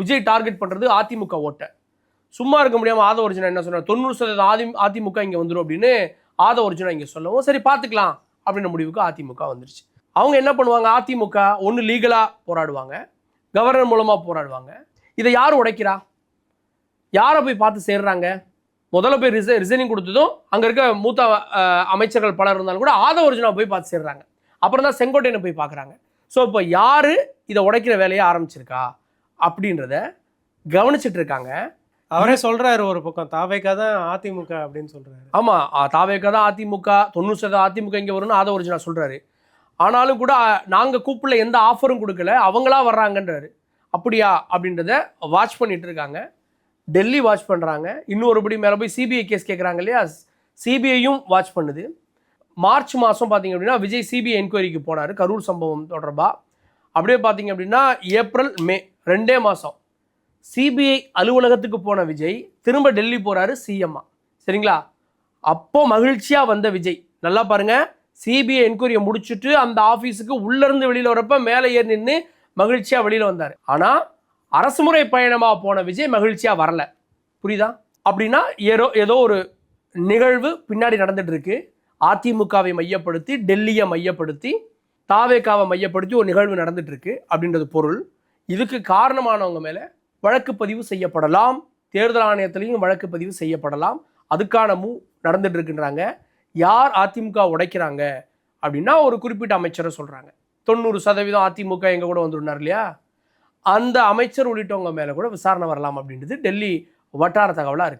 Vijay target பண்ணுறது அதிமுக ஓட்டை. சும்மா இருக்க முடியாமல் ஆதவ அர்ஜுனா என்ன சொன்னார், 90% அதிமுக இங்கே வந்துடும் அப்படின்னு ஆதவ அர்ஜுனா இங்கே சொல்லவும் சரி பார்த்துக்கலாம் அப்படின்ற முடிவுக்கு அதிமுக வந்துருச்சு. அவங்க என்ன பண்ணுவாங்க, அதிமுக ஒன்று லீகலாக போராடுவாங்க, கவர்னர் மூலமாக போராடுவாங்க. இதை யார் உடைக்கிறா, யாரை போய் பார்த்து சேர்றாங்க? முதல்ல போய் ரிசைனிங் கொடுத்ததும் அங்கே இருக்க மூத்த அமைச்சர்கள் பலர் இருந்தாலும் கூட ஆதவ அர்ஜுனா போய் பார்த்து சேர்றாங்க. அப்புறம் தான் செங்கோட்டையனை போய் பார்க்குறாங்க. ஸோ இப்போ யார் இதை உடைக்கிற வேலையை ஆரம்பிச்சிருக்கா அப்படின்றத கவனிச்சுட்டு இருக்காங்க. அவரே சொல்றாரு ஒரு பக்கம் தாவேக்கா தான் அதிமுக அப்படின்னு சொல்றாரு. ஆமா, தாவேக்கா தான் அதிமுக, 90% அதிமுக இங்கே வரும்னு ஆதவ அர்ஜுனா சொல்றாரு. ஆனாலும் கூட நாங்கள் கூப்பிடல, எந்த ஆஃபரும் கொடுக்கல, அவங்களா வர்றாங்கன்றாரு. அப்படியா அப்படின்றத வாட்ச் பண்ணிட்டு இருக்காங்க. டெல்லி வாட்ச் பண்ணுறாங்க. இன்னொருபடி மேலே போய் சிபிஐ கேஸ் கேட்குறாங்க இல்லையா, சிபிஐயும் வாட்ச் பண்ணுது. மார்ச் மாதம் பார்த்தீங்க அப்படின்னா விஜய் சிபிஐ என்கொயரிக்கு போனார் கரூர் சம்பவம் தொடர்பாக. அப்படியே பார்த்தீங்க அப்படின்னா ஏப்ரல் மே 2 மாதம் சிபிஐ அலுவலகத்துக்கு போன விஜய் திரும்ப டெல்லி போகிறாரு சிஎம்மா. சரிங்களா, அப்போ மகிழ்ச்சியாக வந்த விஜய் நல்லா பாருங்க, சிபிஐ என்கொயரியை முடிச்சுட்டு அந்த ஆஃபீஸுக்கு உள்ளேருந்து வெளியில் வரப்போ மேலே ஏறி நின்று மகிழ்ச்சியாக வெளியில் வந்தார். ஆனால் அரசுமுறை பயணமாக போன விஜய் மகிழ்ச்சியாக வரல. புரியுதா? அப்படின்னா ஏதோ ஒரு நிகழ்வு பின்னாடி நடந்துட்டு இருக்கு. அதிமுகவை மையப்படுத்தி, டெல்லியை மையப்படுத்தி, தாவேக்காவை மையப்படுத்தி ஒரு நிகழ்வு நடந்துட்டு இருக்கு அப்படின்றது பொருள். இதுக்கு காரணமானவங்க மேலே வழக்கு பதிவு செய்யப்படலாம், தேர்தல் ஆணையத்திலையும் வழக்கு பதிவு செய்யப்படலாம். அதுக்கான நடந்துட்டு இருக்குன்றாங்க. யார் அதிமுக உடைக்கிறாங்க அப்படின்னா ஒரு குறிப்பிட்ட அமைச்சரை சொல்கிறாங்க. 90% அதிமுக எங்கள் கூட வந்துருந்தார் இல்லையா, அந்த அமைச்சர் உள்ளிட்டவங்க மேலே கூட விசாரணை வரலாம் அப்படின்றது டெல்லி வட்டார தகவலாக இருக்குது.